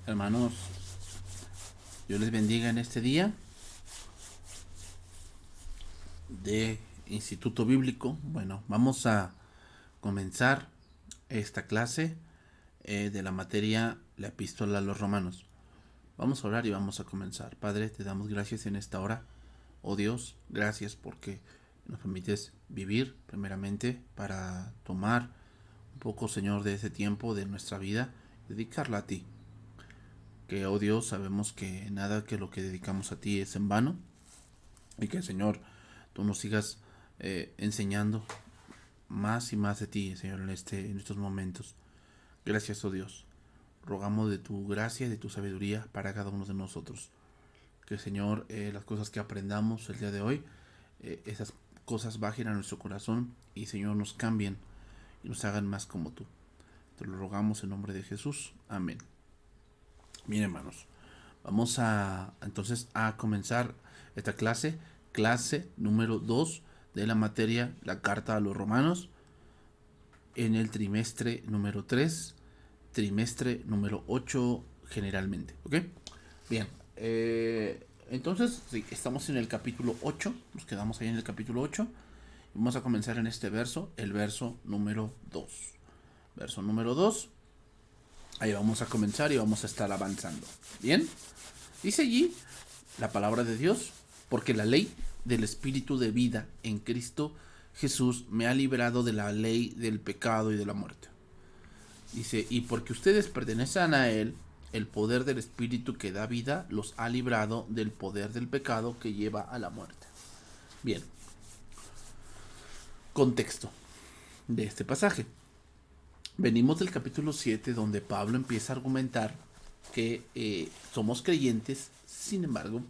Hermanos, Dios les bendiga en este día de Instituto Bíblico. Bueno, vamos a comenzar esta clase de la materia la Epístola a los Romanos. Vamos a orar y vamos a comenzar. Padre, te damos gracias en esta hora. Oh Dios, gracias porque nos permites vivir primeramente para tomar un poco, Señor, de ese tiempo de nuestra vida, dedicarla a ti. Que, oh Dios, sabemos que nada que lo que dedicamos a ti es en vano y que, Señor, tú nos sigas enseñando más y más de ti, Señor, en estos momentos. Gracias, oh Dios. Rogamos de tu gracia y de tu sabiduría para cada uno de nosotros. Que, Señor, las cosas que aprendamos el día de hoy, esas cosas bajen a nuestro corazón y, Señor, nos cambien y nos hagan más como tú. Te lo rogamos en nombre de Jesús. Amén. Bien, hermanos, vamos entonces a comenzar esta clase número 2 de la materia la carta a los romanos, en el trimestre número 3, trimestre número 8 generalmente, ¿ok? Bien, entonces sí, estamos en el capítulo 8, nos quedamos ahí en el capítulo 8 y vamos a comenzar en este verso, el verso número 2. Verso número 2. Ahí vamos a comenzar y vamos a estar avanzando. Bien, dice allí la palabra de Dios: porque la ley del Espíritu de vida en Cristo Jesús me ha librado de la ley del pecado y de la muerte. Dice, y porque ustedes pertenecen a Él, el poder del Espíritu que da vida los ha librado del poder del pecado que lleva a la muerte. Bien, contexto de este pasaje. Venimos del capítulo 7, donde Pablo empieza a argumentar que somos creyentes. Sin embargo,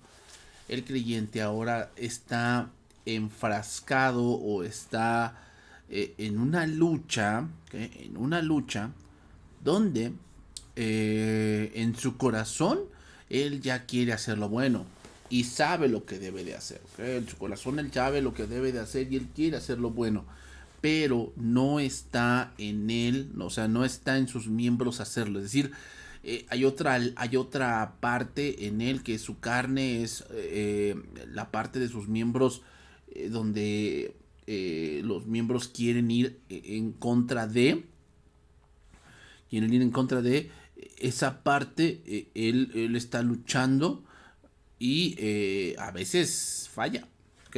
el creyente ahora está enfrascado o está en una lucha, ¿okay? En una lucha donde en su corazón él ya quiere hacer lo bueno y sabe lo que debe de hacer, ¿okay? En su corazón él sabe lo que debe de hacer y él quiere hacer lo bueno, pero no está en él, o sea, no está en sus miembros hacerlo. Es decir, hay otra parte en él, que su carne es la parte de sus miembros donde los miembros quieren ir en contra de, esa parte. Él está luchando y a veces falla, ¿ok?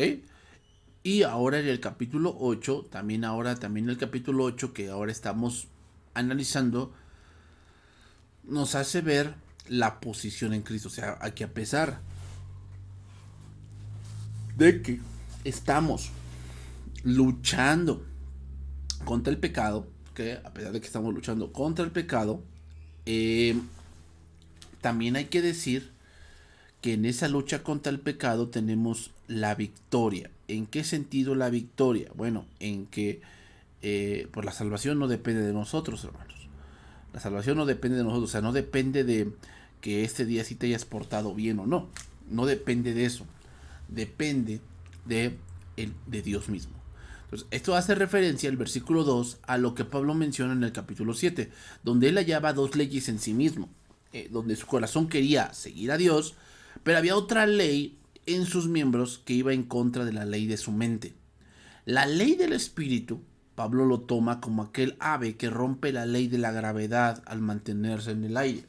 Y ahora en el capítulo 8, también en el capítulo 8 que ahora estamos analizando, nos hace ver la posición en Cristo. O sea, a que a pesar de que estamos luchando contra el pecado, que a pesar de que estamos luchando contra el pecado, también hay que decir que en esa lucha contra el pecado tenemos la victoria. ¿En qué sentido la victoria? Bueno, en que pues la salvación no depende de nosotros, hermanos. La salvación no depende de nosotros, o sea, no depende de que este día sí te hayas portado bien o no. No depende de eso. Depende de Dios mismo. Entonces, esto hace referencia al versículo 2 a lo que Pablo menciona en el capítulo 7, donde él hallaba dos leyes en sí mismo, donde su corazón quería seguir a Dios, pero había otra ley en sus miembros que iba en contra de la ley de su mente. La ley del espíritu, Pablo lo toma como aquel ave que rompe la ley de la gravedad al mantenerse en el aire.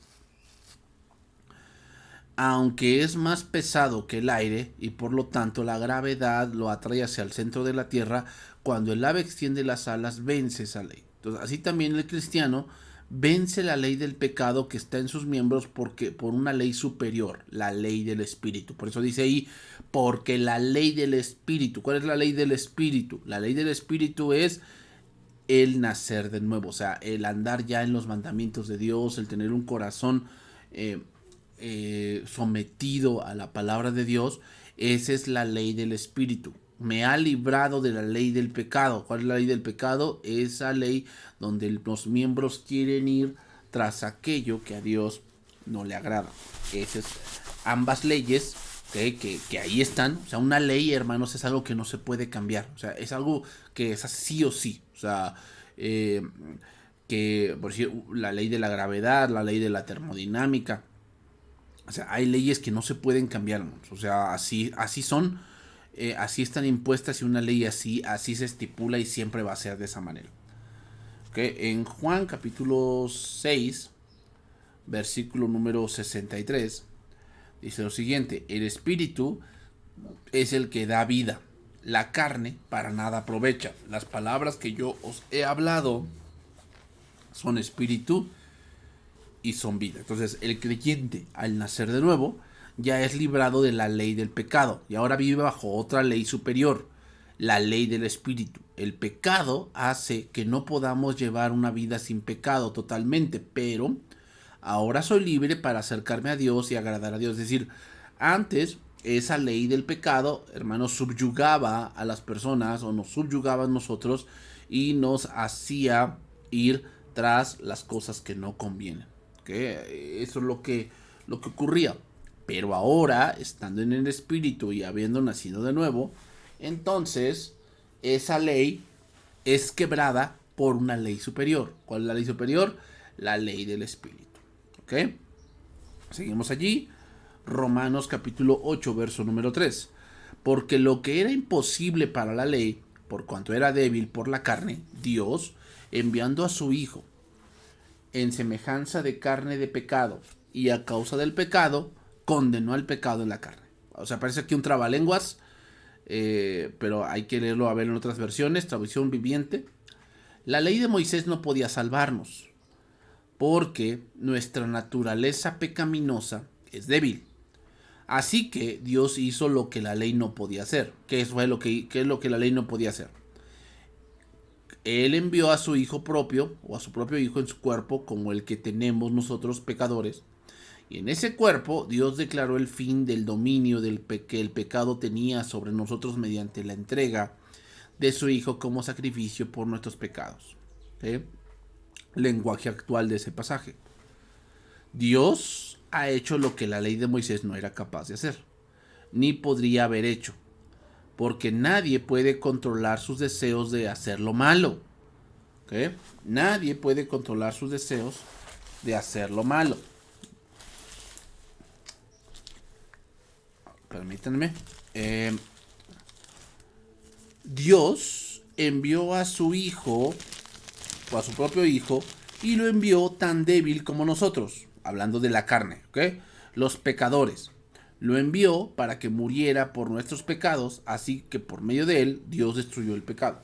Aunque es más pesado que el aire y por lo tanto la gravedad lo atrae hacia el centro de la tierra, cuando el ave extiende las alas vence esa ley. Entonces, así también el cristiano vence la ley del pecado que está en sus miembros por una ley superior, la ley del espíritu. Por eso dice ahí, porque la ley del espíritu. ¿Cuál es la ley del espíritu? La ley del espíritu es el nacer de nuevo, o sea, el andar ya en los mandamientos de Dios, el tener un corazón sometido a la palabra de Dios. Esa es la ley del espíritu. Me ha librado de la ley del pecado. ¿Cuál es la ley del pecado? Esa ley donde los miembros quieren ir tras aquello que a Dios no le agrada. Esas ambas leyes que ahí están. O sea, una ley, hermanos, es algo que no se puede cambiar. O sea, es algo que es así o sí. O sea, que, por decir, la ley de la gravedad, la ley de la termodinámica. O sea, hay leyes que no se pueden cambiar, ¿no? O sea, así son, así están impuestas y una ley así se estipula y siempre va a ser de esa manera. ¿Okay? En Juan capítulo 6, versículo número 63, dice lo siguiente: el espíritu es el que da vida, la carne para nada aprovecha. Las palabras que yo os he hablado son espíritu y son vida. Entonces el creyente al nacer de nuevo ya es librado de la ley del pecado y ahora vive bajo otra ley superior, la ley del espíritu. El pecado hace que no podamos llevar una vida sin pecado totalmente, pero ahora soy libre para acercarme a Dios y agradar a Dios. Es decir, antes esa ley del pecado, hermanos, subyugaba a las personas o nos subyugaba a nosotros y nos hacía ir tras las cosas que no convienen. ¿Okay? Eso es lo que ocurría. Pero ahora, estando en el espíritu y habiendo nacido de nuevo, entonces esa ley es quebrada por una ley superior. ¿Cuál es la ley superior? La ley del espíritu. ¿Ok? Seguimos allí. Romanos capítulo 8, verso número 3. Porque lo que era imposible para la ley, por cuanto era débil por la carne, Dios, enviando a su Hijo en semejanza de carne de pecado, y a causa del pecado, condenó al pecado en la carne. O sea, parece aquí un trabalenguas, pero hay que leerlo a ver en otras versiones, traducción viviente. La ley de Moisés no podía salvarnos, porque nuestra naturaleza pecaminosa es débil. Así que Dios hizo lo que la ley no podía hacer. ¿Qué es lo que la ley no podía hacer? Él envió a su hijo propio, o a su propio hijo en su cuerpo, como el que tenemos nosotros pecadores. Y en ese cuerpo Dios declaró el fin del dominio que el pecado tenía sobre nosotros mediante la entrega de su hijo como sacrificio por nuestros pecados. ¿Sí? Lenguaje actual de ese pasaje. Dios ha hecho lo que la ley de Moisés no era capaz de hacer, ni podría haber hecho, porque nadie puede controlar sus deseos de hacer lo malo. ¿Okay? Nadie puede controlar sus deseos de hacer lo malo. Permítanme. Dios envió a su hijo, o a su propio hijo, y lo envió tan débil como nosotros, hablando de la carne, ¿ok? Los pecadores. Lo envió para que muriera por nuestros pecados, así que por medio de él Dios destruyó el pecado.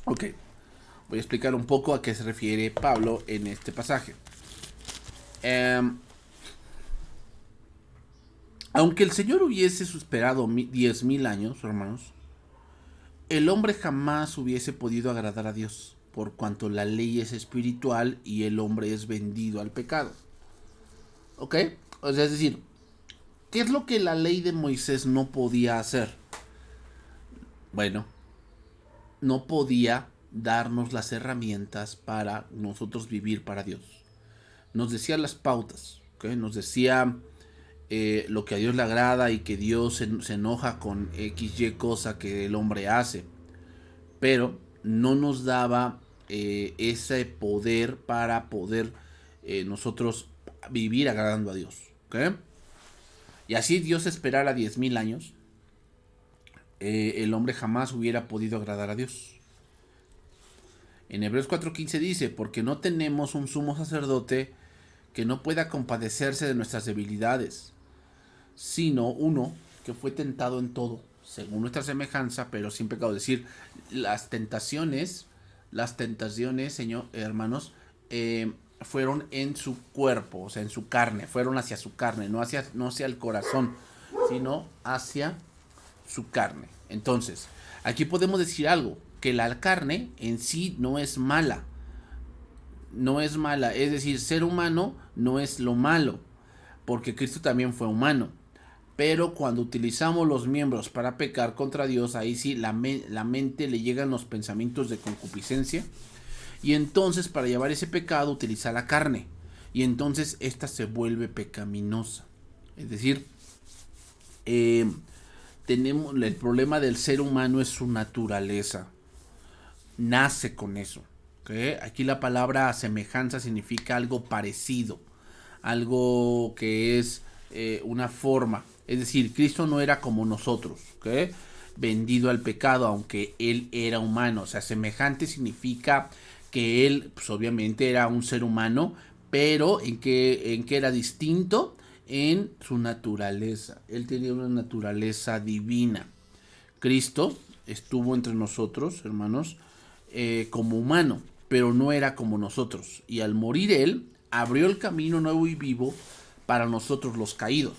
Ok, voy a explicar un poco a qué se refiere Pablo en este pasaje. Aunque el Señor hubiese esperado 10,000 años, hermanos, el hombre jamás hubiese podido agradar a Dios, por cuanto la ley es espiritual y el hombre es vendido al pecado. ¿Ok? O sea, es decir, ¿qué es lo que la ley de Moisés no podía hacer? Bueno, no podía darnos las herramientas para nosotros vivir para Dios. Nos decía las pautas, ¿okay? Nos decía lo que a Dios le agrada y que Dios se enoja con XY cosa que el hombre hace, pero no nos daba ese poder para poder nosotros vivir agradando a Dios. ¿Okay? Y así Dios esperara 10,000 años, el hombre jamás hubiera podido agradar a Dios. En Hebreos 4:15 dice: porque no tenemos un sumo sacerdote que no pueda compadecerse de nuestras debilidades, sino uno que fue tentado en todo, según nuestra semejanza, pero sin pecado. Es decir, las tentaciones, Señor, hermanos, fueron en su cuerpo, o sea, en su carne, fueron hacia su carne, no hacia el corazón, sino hacia su carne. Entonces, aquí podemos decir algo, que la carne en sí no es mala. No es mala, es decir, ser humano no es lo malo, porque Cristo también fue humano. Pero cuando utilizamos los miembros para pecar contra Dios, ahí sí la mente le llegan los pensamientos de concupiscencia, y entonces para llevar ese pecado utiliza la carne. y entonces esta se vuelve pecaminosa. Es decir, tenemos el problema del ser humano es su naturaleza. Nace con eso. ¿Okay? Aquí la palabra semejanza significa algo parecido, algo que es una forma. Es decir, Cristo no era como nosotros, ¿okay? Vendido al pecado, aunque él era humano. O sea, semejante significa que él, pues obviamente era un ser humano, pero en que era distinto en su naturaleza. Él tenía una naturaleza divina. Cristo estuvo entre nosotros, hermanos, como humano, pero no era como nosotros. Y al morir él, abrió el camino nuevo y vivo para nosotros los caídos.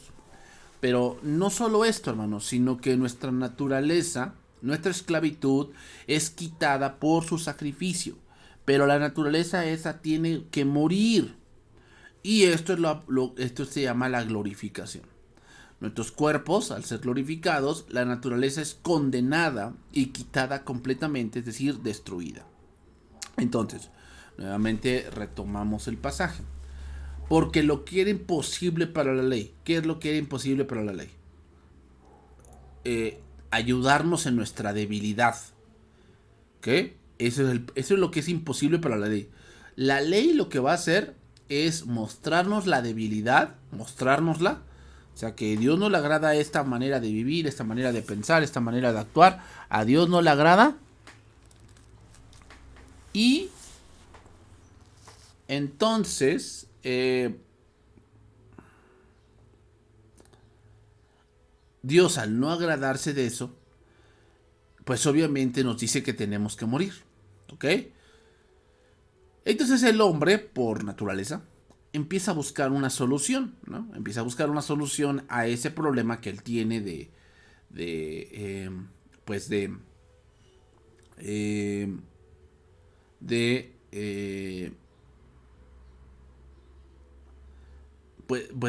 Pero no solo esto, hermanos, sino que nuestra naturaleza, nuestra esclavitud es quitada por su sacrificio. Pero la naturaleza esa tiene que morir. Y esto, esto se llama la glorificación. Nuestros cuerpos, al ser glorificados, la naturaleza es condenada y quitada completamente, es decir, destruida. Entonces, nuevamente retomamos el pasaje. Porque lo que era imposible para la ley. ¿Qué es lo que era imposible para la ley? Ayudarnos en nuestra debilidad. ¿Qué? Eso es lo que es imposible para la ley. La ley lo que va a hacer es mostrarnos la debilidad, mostrárnosla. O sea, que a Dios no le agrada esta manera de vivir, esta manera de pensar, esta manera de actuar. A Dios no le agrada. Y entonces, Dios, al no agradarse de eso, pues obviamente nos dice que tenemos que morir. ¿Ok? Entonces el hombre, por naturaleza, empieza a buscar una solución, ¿no? Empieza a buscar una solución a ese problema que él tiene pues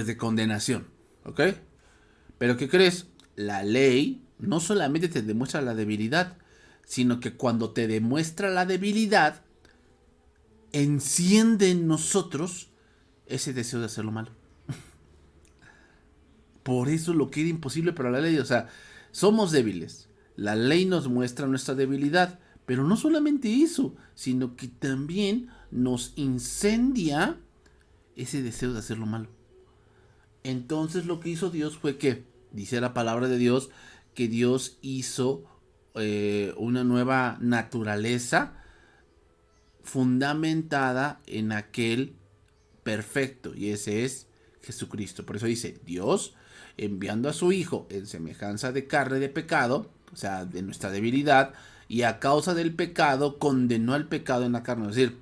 de condenación, ¿ok? Pero ¿qué crees? La ley no solamente te demuestra la debilidad, sino que cuando te demuestra la debilidad, enciende en nosotros ese deseo de hacer lo malo. Por eso lo que era imposible para la ley, o sea, somos débiles. La ley nos muestra nuestra debilidad, pero no solamente eso, sino que también nos incendia ese deseo de hacer lo malo. Entonces lo que hizo Dios fue que, dice la palabra de Dios, que Dios hizo una nueva naturaleza fundamentada en aquel perfecto, y ese es Jesucristo. Por eso dice, Dios, enviando a su Hijo en semejanza de carne de pecado, o sea, de nuestra debilidad, y a causa del pecado, condenó al pecado en la carne. Es decir,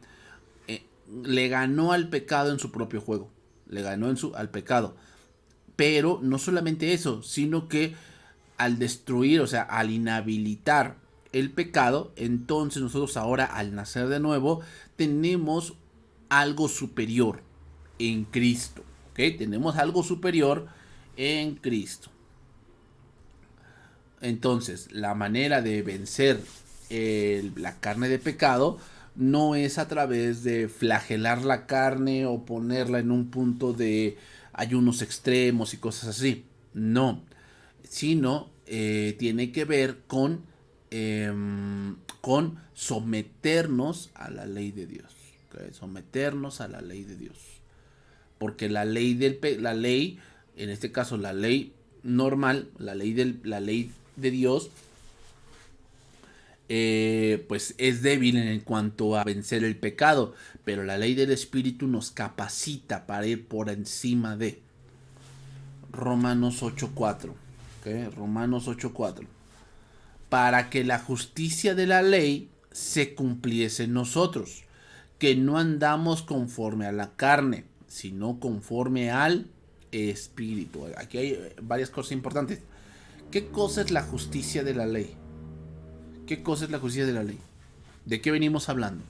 le ganó al pecado en su propio juego. Le ganó al pecado. Pero no solamente eso, sino que al destruir, o sea, al inhabilitar el pecado, entonces nosotros ahora al nacer de nuevo tenemos algo superior en Cristo. ¿Ok? Tenemos algo superior en Cristo. Entonces, la manera de vencer la carne de pecado no es a través de flagelar la carne o ponerla en un punto de ayunos extremos y cosas así. No, sino tiene que ver con someternos a la ley de Dios. ¿Okay? Someternos a la ley de Dios. Porque la ley, en este caso la ley normal, la ley de Dios, pues es débil en cuanto a vencer el pecado, pero la ley del Espíritu nos capacita para ir por encima de Romanos 8:4. ¿Okay? Romanos 8:4. Para que la justicia de la ley se cumpliese en nosotros, que no andamos conforme a la carne, sino conforme al Espíritu. Aquí hay varias cosas importantes. ¿Qué cosa es la justicia de la ley? ¿Qué cosa es la justicia de la ley? ¿De qué venimos hablando?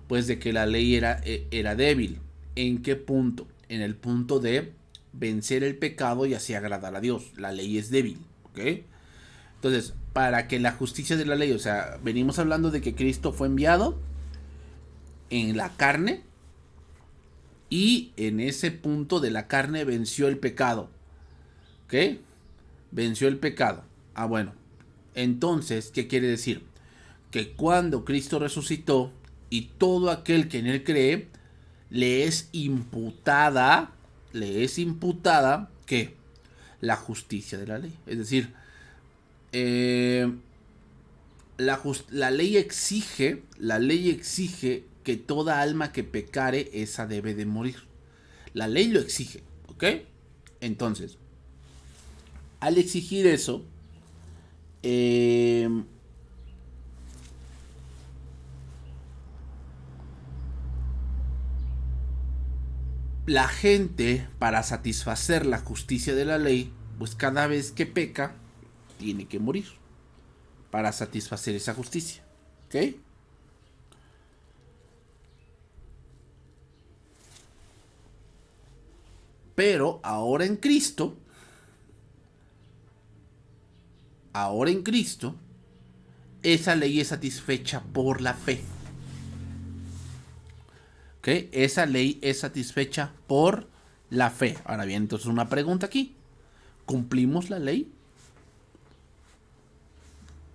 Pues de que la ley era débil. ¿En qué punto? En el punto de vencer el pecado y así agradar a Dios. La ley es débil, ¿ok? Entonces, para que la justicia de la ley, o sea, venimos hablando de que Cristo fue enviado en la carne y en ese punto de la carne venció el pecado. ¿Ok? Venció el pecado. Ah, bueno. Entonces, ¿qué quiere decir? Que cuando Cristo resucitó y todo aquel que en él cree, le es imputada, ¿qué? La justicia de la ley. Es decir, eh, la ley exige que toda alma que pecare, esa debe de morir. La ley lo exige, ¿ok? Entonces, al exigir eso, eh, la gente, para satisfacer la justicia de la ley, pues cada vez que peca, tiene que morir para satisfacer esa justicia, ¿ok? Pero ahora en Cristo, esa ley es satisfecha por la fe. ¿Ok? Esa ley es satisfecha por la fe. Ahora bien, entonces una pregunta aquí. ¿Cumplimos la ley?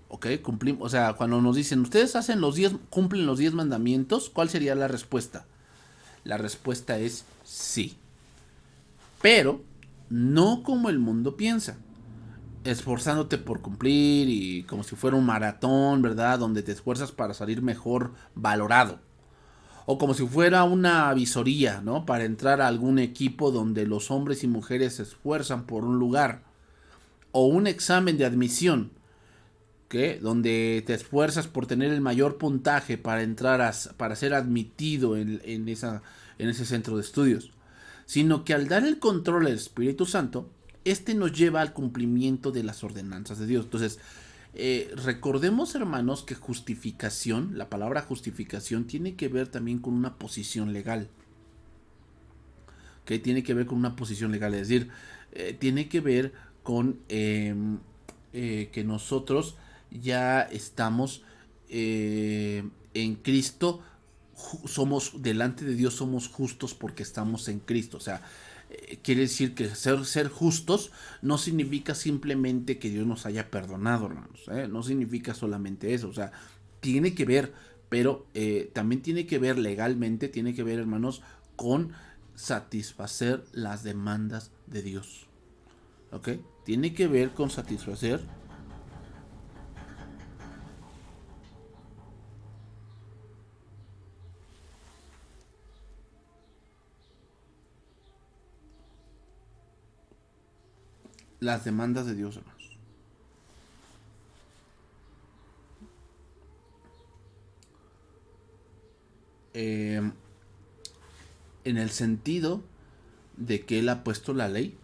¿Ok? Cumplimos. O sea, cuando nos dicen, ustedes cumplen los 10 mandamientos, ¿cuál sería la respuesta? La respuesta es sí. Pero no como el mundo piensa. Esforzándote por cumplir y como si fuera un maratón, ¿verdad? Donde te esfuerzas para salir mejor valorado. O como si fuera una visoría, ¿no? Para entrar a algún equipo donde los hombres y mujeres se esfuerzan por un lugar. O un examen de admisión, ¿qué? Donde te esfuerzas por tener el mayor puntaje para entrar para ser admitido en ese centro de estudios. Sino que al dar el control al Espíritu Santo, este nos lleva al cumplimiento de las ordenanzas de Dios. Entonces, recordemos, hermanos, que justificación, la palabra justificación, tiene que ver también con una posición legal. Que tiene que ver con una posición legal, es decir, tiene que ver con que nosotros ya estamos en Cristo, somos delante de Dios, somos justos porque estamos en Cristo. O sea, quiere decir que ser justos no significa simplemente que Dios nos haya perdonado, hermanos. No significa solamente eso. O sea, tiene que ver, pero también tiene que ver legalmente, tiene que ver, hermanos, con satisfacer las demandas de Dios. ¿Ok? Tiene que ver con satisfacer las demandas de Dios, hermanos. Eh, en el sentido de que Él ha puesto la ley,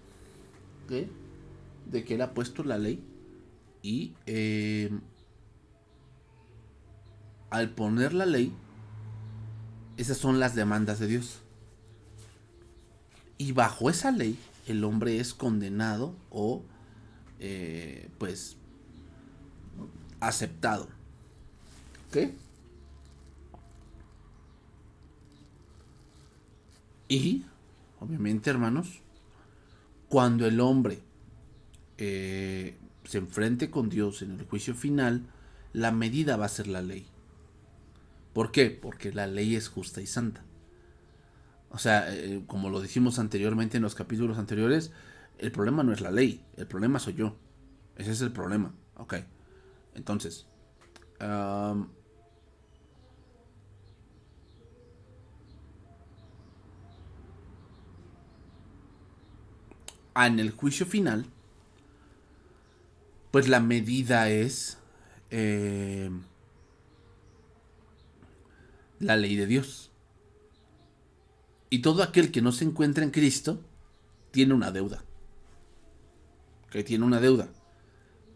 ¿ok? De que Él ha puesto la ley y al poner la ley, esas son las demandas de Dios. Y bajo esa ley, el hombre es condenado o, pues, aceptado. ¿Ok? Y, obviamente, hermanos, cuando el hombre se enfrente con Dios en el juicio final, la medida va a ser la ley. ¿Por qué? Porque la ley es justa y santa. O sea, como lo dijimos anteriormente en los capítulos anteriores, el problema no es la ley, el problema soy yo. Ese es el problema. Ok. Entonces, en el juicio final, pues la medida es eh, la ley de Dios. Y todo aquel que no se encuentra en Cristo tiene una deuda. Que tiene una deuda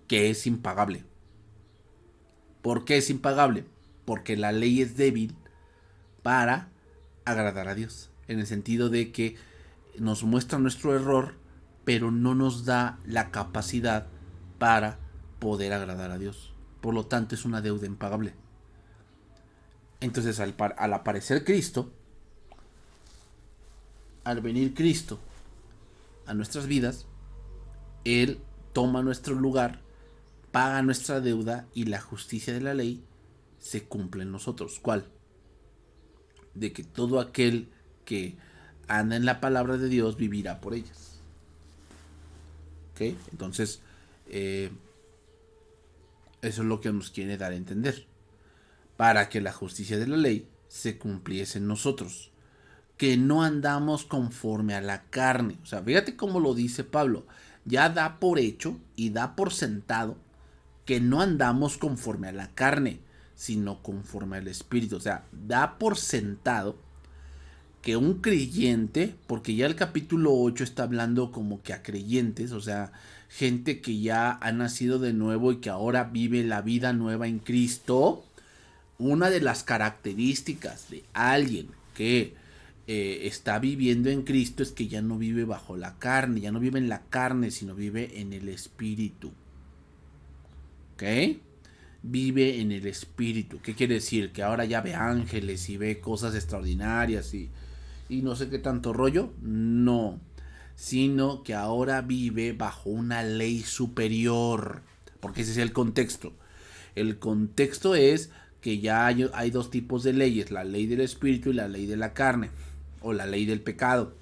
que es impagable. ¿Por qué es impagable? Porque la ley es débil para agradar a Dios. En el sentido de que nos muestra nuestro error, pero no nos da la capacidad para poder agradar a Dios. Por lo tanto, es una deuda impagable. Entonces, al aparecer Cristo, al venir Cristo a nuestras vidas, Él toma nuestro lugar, paga nuestra deuda y la justicia de la ley se cumple en nosotros. ¿Cuál? De que todo aquel que anda en la palabra de Dios vivirá por ellas. ¿Ok? Entonces, eso es lo que nos quiere dar a entender. Para que la justicia de la ley se cumpliese en nosotros. Que no andamos conforme a la carne. O sea, fíjate cómo lo dice Pablo. Ya da por hecho y da por sentado que no andamos conforme a la carne, sino conforme al Espíritu. O sea, da por sentado que un creyente, porque ya el capítulo 8 está hablando como que a creyentes, o sea, gente que ya ha nacido de nuevo y que ahora vive la vida nueva en Cristo. Una de las características de alguien que está viviendo en Cristo es que ya no vive bajo la carne, ya no vive en la carne, sino vive en el Espíritu. ¿Ok? Vive en el Espíritu. ¿Qué quiere decir? Que ahora ya ve ángeles y ve cosas extraordinarias y no sé qué tanto rollo. No. Sino que ahora vive bajo una ley superior. Porque ese es el contexto. El contexto es que ya hay dos tipos de leyes. La ley del Espíritu y la ley de la carne. O la ley del pecado.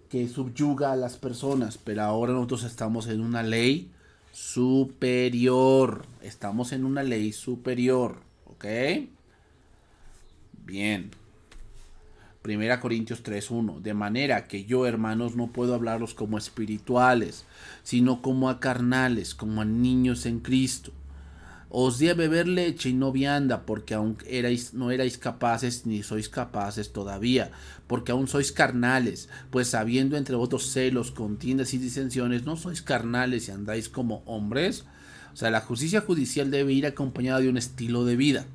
Que subyuga a las personas. Pero ahora nosotros estamos en una ley superior. Estamos en una ley superior. ¿Ok? Bien. 1 Corintios 3:1. De manera que yo, hermanos, no puedo hablaros como espirituales, sino como a carnales, como a niños en Cristo. Os di a beber leche y no vianda, porque aún no erais capaces, ni sois capaces todavía, porque aún sois carnales, pues habiendo entre vosotros celos, contiendas y disensiones, no sois carnales y andáis como hombres. O sea, la justicia judicial debe ir acompañada de un estilo de vida,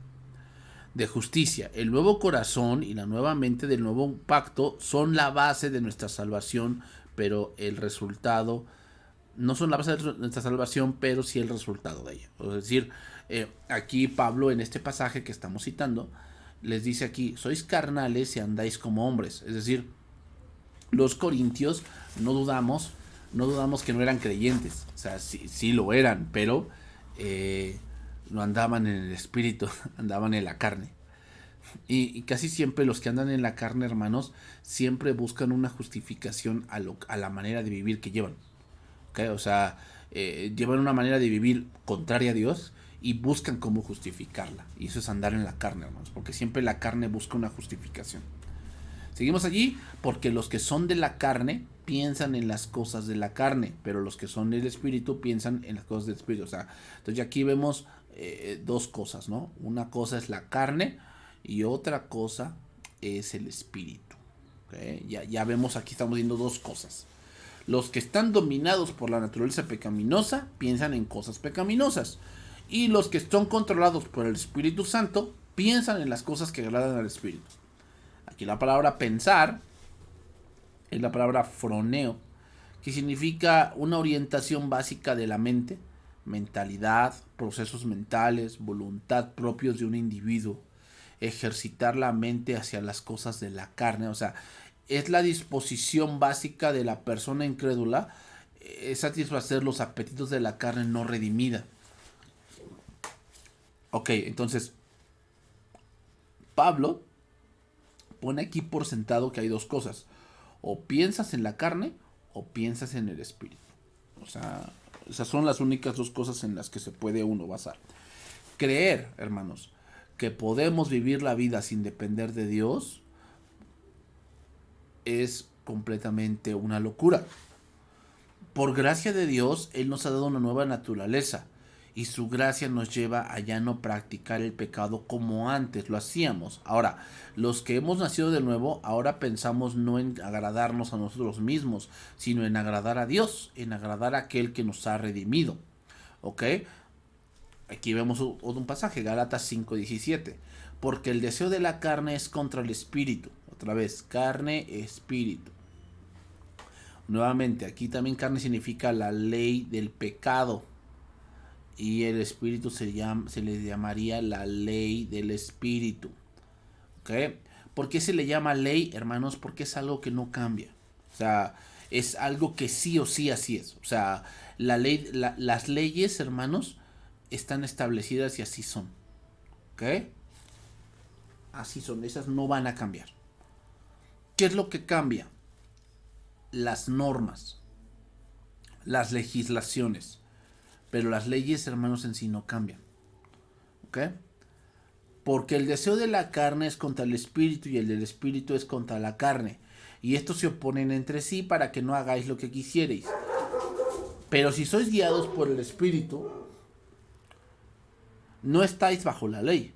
de justicia. El nuevo corazón y la nueva mente del nuevo pacto son la base de nuestra salvación, pero el resultado no son la base de nuestra salvación, pero sí el resultado de ella. Es decir, aquí Pablo en este pasaje que estamos citando les dice aquí, sois carnales y andáis como hombres. Es decir, los corintios no dudamos que no eran creyentes. O sea, sí lo eran, pero no andaban en el espíritu, andaban en la carne. Y casi siempre los que andan en la carne, hermanos, siempre buscan una justificación a la manera de vivir que llevan. ¿Okay? O sea, llevan una manera de vivir contraria a Dios y buscan cómo justificarla. Y eso es andar en la carne, hermanos, porque siempre la carne busca una justificación. Seguimos allí porque los que son de la carne piensan en las cosas de la carne, pero los que son del espíritu piensan en las cosas del espíritu. O sea, entonces aquí vemos dos cosas, ¿no? Una cosa es la carne y otra cosa es el espíritu. ¿Okay? Ya vemos aquí, estamos viendo dos cosas. Los que están dominados por la naturaleza pecaminosa piensan en cosas pecaminosas. Y los que son controlados por el Espíritu Santo piensan en las cosas que agradan al Espíritu. Aquí la palabra pensar es la palabra froneo, que significa una orientación básica de la mente, mentalidad, procesos mentales, voluntad propios de un individuo. Ejercitar la mente hacia las cosas de la carne, o sea, es la disposición básica de la persona incrédula, es satisfacer los apetitos de la carne no redimida. Ok, entonces Pablo pone aquí por sentado que hay dos cosas: o piensas en la carne o piensas en el espíritu. O sea, esas son las únicas dos cosas en las que se puede uno basar. Creer, hermanos, que podemos vivir la vida sin depender de Dios es completamente una locura. Por gracia de Dios, Él nos ha dado una nueva naturaleza y su gracia nos lleva a ya no practicar el pecado como antes lo hacíamos. Ahora, los que hemos nacido de nuevo, ahora pensamos no en agradarnos a nosotros mismos, sino en agradar a Dios, en agradar a aquel que nos ha redimido. ¿Ok? Aquí vemos un pasaje, Gálatas 5:17. Porque el deseo de la carne es contra el espíritu. Otra vez, carne, espíritu. Nuevamente, aquí también carne significa la ley del pecado. Y el espíritu se le llamaría la ley del espíritu. ¿Okay? ¿Por qué se le llama ley, hermanos? Porque es algo que no cambia. O sea, es algo que sí o sí así es. O sea, las leyes, hermanos, están establecidas y así son. ¿Ok? Así son, esas no van a cambiar. ¿Qué es lo que cambia? Las normas, las legislaciones. Pero las leyes, hermanos, en sí no cambian. ¿Ok? Porque el deseo de la carne es contra el espíritu y el del espíritu es contra la carne. Y estos se oponen entre sí para que no hagáis lo que quisierais. Pero si sois guiados por el espíritu, no estáis bajo la ley.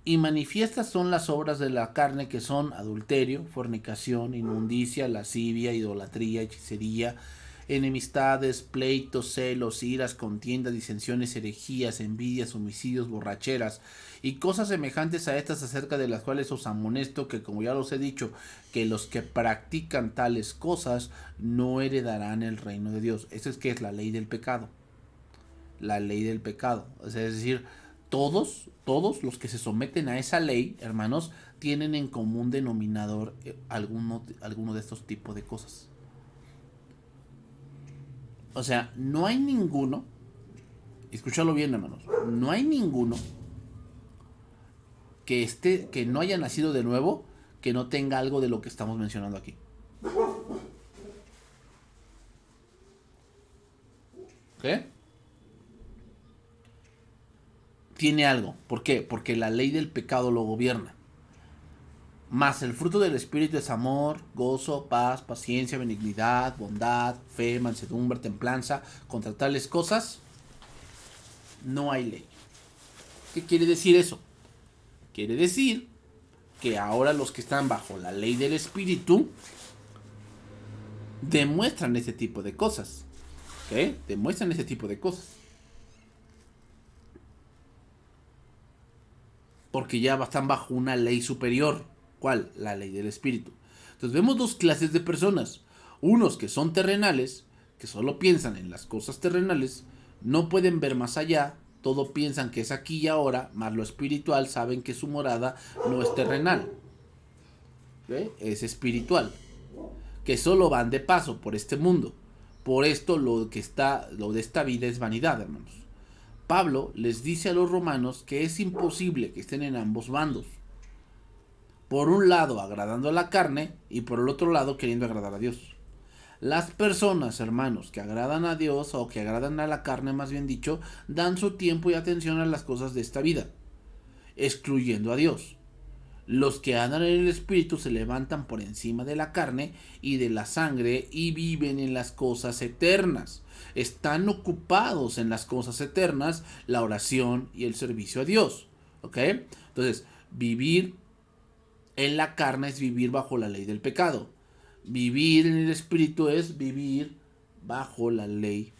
Y manifiestas son las obras de la carne, que son adulterio, fornicación, inmundicia, lascivia, idolatría, hechicería, enemistades, pleitos, celos, iras, contiendas, disensiones, herejías, envidias, homicidios, borracheras y cosas semejantes a estas, acerca de las cuales os amonesto, que como ya los he dicho, que los que practican tales cosas no heredarán el reino de Dios. Eso es que es la ley del pecado. La ley del pecado. O sea, es decir, todos los que se someten a esa ley, hermanos, tienen en común denominador alguno de estos tipos de cosas. O sea, no hay ninguno, escúchalo bien, hermanos, no hay ninguno que no haya nacido de nuevo, que no tenga algo de lo que estamos mencionando aquí. ¿Ok? Tiene algo. ¿Por qué? Porque la ley del pecado lo gobierna. Mas el fruto del Espíritu es amor, gozo, paz, paciencia, benignidad, bondad, fe, mansedumbre, templanza. Contra tales cosas no hay ley. ¿Qué quiere decir eso? Quiere decir que ahora los que están bajo la ley del Espíritu demuestran ese tipo de cosas. ¿Ok? Demuestran ese tipo de cosas. Porque ya están bajo una ley superior. ¿Cuál? La ley del Espíritu. Entonces vemos dos clases de personas. Unos que son terrenales, que solo piensan en las cosas terrenales, no pueden ver más allá, todo piensan que es aquí y ahora, más lo espiritual saben que su morada no es terrenal, ¿okay? Es espiritual, que solo van de paso por este mundo. Por esto lo de esta vida es vanidad, hermanos. Pablo les dice a los romanos que es imposible que estén en ambos bandos. Por un lado agradando a la carne y por el otro lado queriendo agradar a Dios. Las personas, hermanos, que agradan a Dios o que agradan a la carne, más bien dicho, dan su tiempo y atención a las cosas de esta vida, excluyendo a Dios. Los que andan en el Espíritu se levantan por encima de la carne y de la sangre y viven en las cosas eternas. Están ocupados en las cosas eternas, la oración y el servicio a Dios. ¿Ok? Entonces, vivir en la carne es vivir bajo la ley del pecado. Vivir en el Espíritu es vivir bajo la ley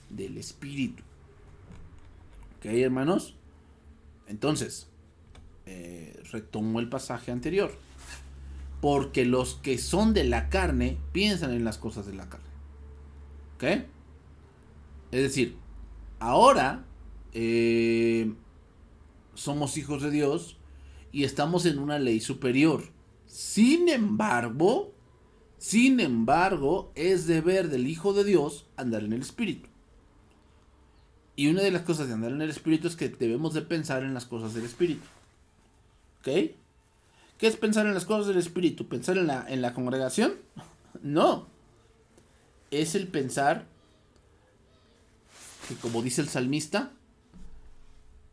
del Espíritu. ¿Ok, hermanos? Entonces, retomo el pasaje anterior. Porque los que son de la carne piensan en las cosas de la carne. ¿Ok? Es decir, ahora somos hijos de Dios y estamos en una ley superior. Sin embargo, es deber del Hijo de Dios andar en el Espíritu. Y una de las cosas de andar en el Espíritu es que debemos de pensar en las cosas del Espíritu. ¿Ok? ¿Qué es pensar en las cosas del Espíritu? ¿Pensar en la congregación? No. Es el pensar que, como dice el salmista,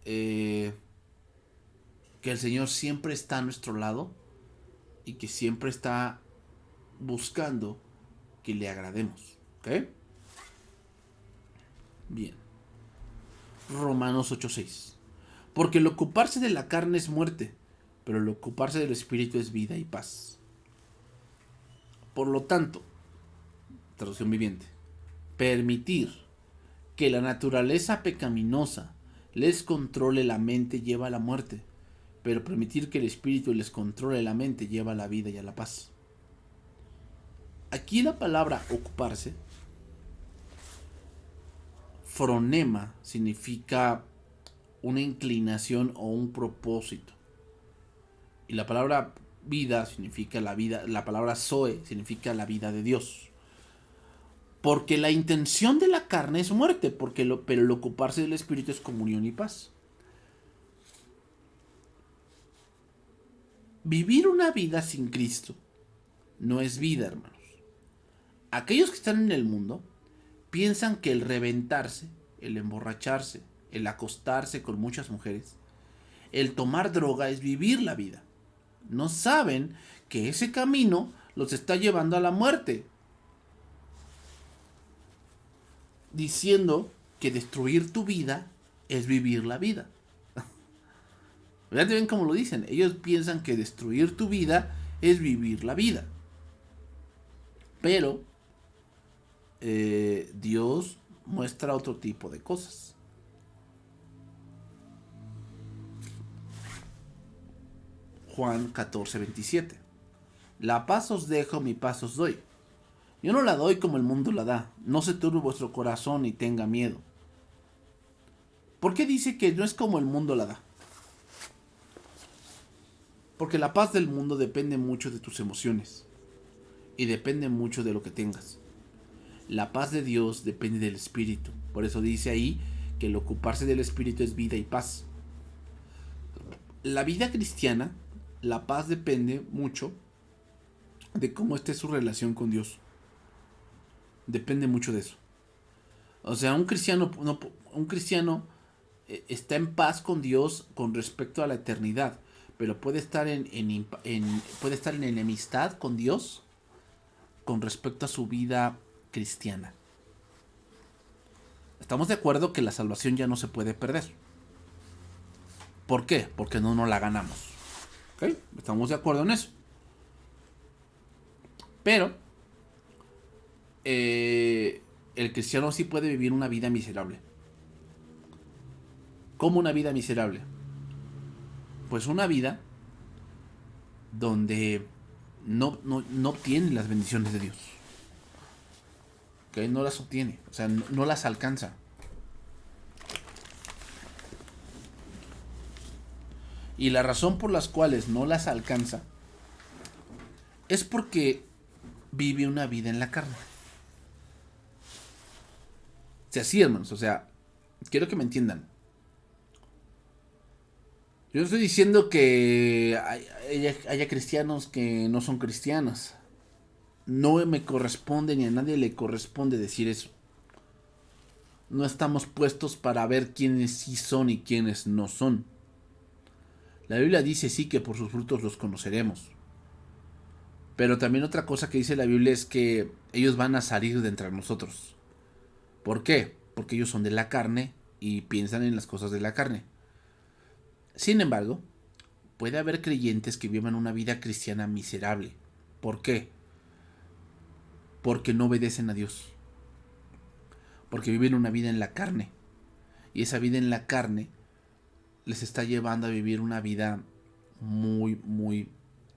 que el Señor siempre está a nuestro lado y que siempre está buscando que le agrademos. ¿Ok? Bien. Romanos 8:6. Porque el ocuparse de la carne es muerte, pero el ocuparse del Espíritu es vida y paz. Por lo tanto, traducción viviente, permitir que la naturaleza pecaminosa les controle la mente lleva a la muerte, pero permitir que el Espíritu les controle la mente lleva a la vida y a la paz. Aquí la palabra ocuparse, fronema, significa una inclinación o un propósito. Y la palabra vida significa la vida, la palabra Zoe significa la vida de Dios. Porque la intención de la carne es muerte, pero el ocuparse del espíritu es comunión y paz. Vivir una vida sin Cristo no es vida, hermanos. Aquellos que están en el mundo piensan que el reventarse, el emborracharse, el acostarse con muchas mujeres, el tomar droga es vivir la vida. No saben que ese camino los está llevando a la muerte. Diciendo que destruir tu vida es vivir la vida. ¿Verdad? ¿Ven cómo lo dicen? Ellos piensan que destruir tu vida es vivir la vida. Pero Dios muestra otro tipo de cosas. Juan 14:27. La paz os dejo, mi paz os doy. Yo no la doy como el mundo la da. No se turbe vuestro corazón y tenga miedo. ¿Por qué dice que no es como el mundo la da? Porque la paz del mundo depende mucho de tus emociones. Y depende mucho de lo que tengas. La paz de Dios depende del Espíritu. Por eso dice ahí que el ocuparse del Espíritu es vida y paz. La vida cristiana, la paz depende mucho de cómo esté su relación con Dios. Depende mucho de eso. O sea, un cristiano está en paz con Dios con respecto a la eternidad, pero puede estar puede estar en enemistad con Dios con respecto a su vida cristiana. Estamos de acuerdo que la salvación ya no se puede perder. ¿Por qué? Porque no nos la ganamos. ¿Ok? Estamos de acuerdo en eso. Pero el cristiano sí puede vivir una vida miserable. ¿Cómo una vida miserable? Pues una vida donde no obtiene las bendiciones de Dios. ¿Ok? No las obtiene. O sea, no las alcanza. Y la razón por las cuales no las alcanza es porque vive una vida en la carne. O sea, sí, hermanos. O sea, quiero que me entiendan. Yo no estoy diciendo que haya cristianos que no son cristianos. No me corresponde ni a nadie le corresponde decir eso. No estamos puestos para ver quiénes sí son y quiénes no son. La Biblia dice sí que por sus frutos los conoceremos. Pero también otra cosa que dice la Biblia es que ellos van a salir de entre nosotros. ¿Por qué? Porque ellos son de la carne y piensan en las cosas de la carne. Sin embargo, puede haber creyentes que vivan una vida cristiana miserable. ¿Por qué? Porque no obedecen a Dios. Porque viven una vida en la carne. Y esa vida en la carne les está llevando a vivir una vida muy, muy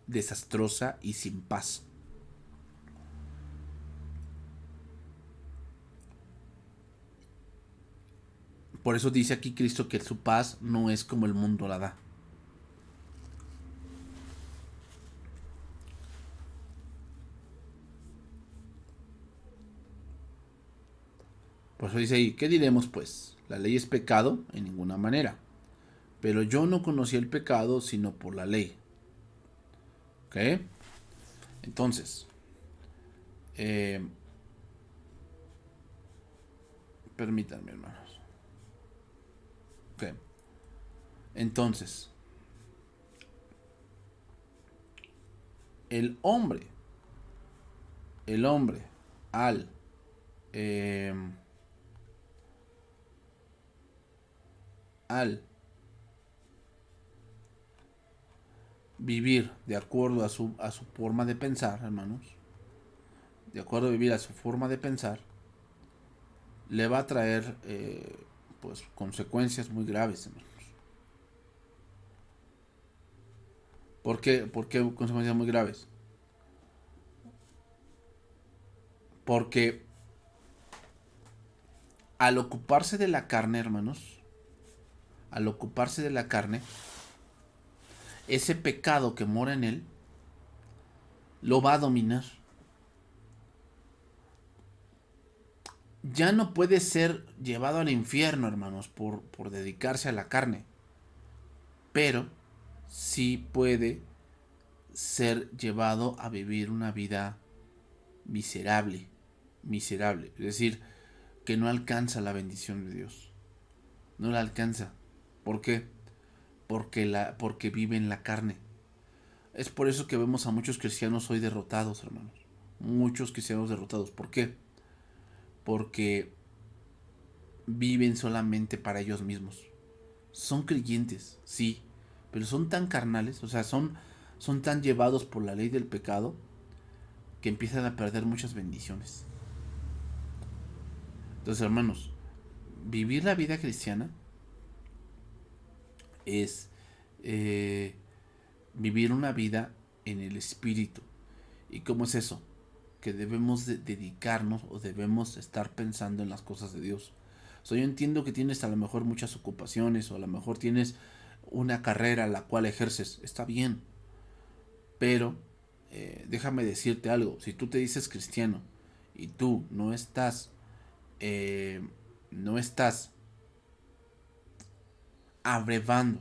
desastrosa y sin paz. Por eso dice aquí Cristo que su paz no es como el mundo la da. Por eso dice ahí, ¿qué diremos pues? La ley es pecado en ninguna manera. Pero yo no conocí el pecado sino por la ley. ¿Ok? Entonces, permítanme, hermanos. ¿Ok? Entonces, el hombre al al vivir de acuerdo a su forma de pensar, hermanos, de acuerdo a vivir a su forma de pensar, le va a traer pues consecuencias muy graves, hermanos. ¿Por qué consecuencias muy graves? Porque al ocuparse de la carne, hermanos, al ocuparse de la carne, ese pecado que mora en él lo va a dominar. Ya no puede ser llevado al infierno, hermanos, por dedicarse a la carne, pero sí puede ser llevado a vivir una vida miserable, miserable, es decir, que no alcanza la bendición de Dios, no la alcanza. ¿Por qué? Porque vive en la carne. Es por eso que vemos a muchos cristianos hoy derrotados, hermanos. Muchos cristianos derrotados. ¿Por qué? Porque viven solamente para ellos mismos. Son creyentes, sí, pero son tan carnales, o sea, son tan llevados por la ley del pecado que empiezan a perder muchas bendiciones. Entonces, hermanos, vivir la vida cristiana es vivir una vida en el Espíritu. ¿Y cómo es eso? Que debemos dedicarnos o debemos estar pensando en las cosas de Dios. O sea, yo entiendo que tienes a lo mejor muchas ocupaciones o a lo mejor tienes una carrera la cual ejerces. Está bien. Pero déjame decirte algo. Si tú te dices cristiano y tú no estás abrevando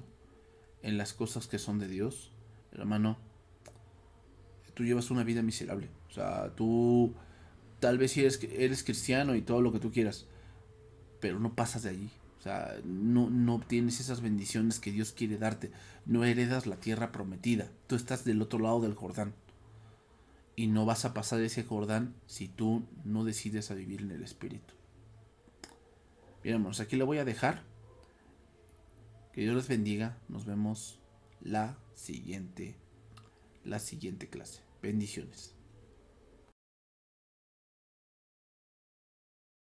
en las cosas que son de Dios, hermano, tú llevas una vida miserable. O sea, tú tal vez si eres cristiano y todo lo que tú quieras, pero no pasas de allí. O sea, no obtienes esas bendiciones que Dios quiere darte. No heredas la tierra prometida. Tú estás del otro lado del Jordán. Y no vas a pasar ese Jordán si tú no decides a vivir en el Espíritu. Bien, hermanos, aquí le voy a dejar. Que Dios les bendiga. Nos vemos la siguiente clase. Bendiciones.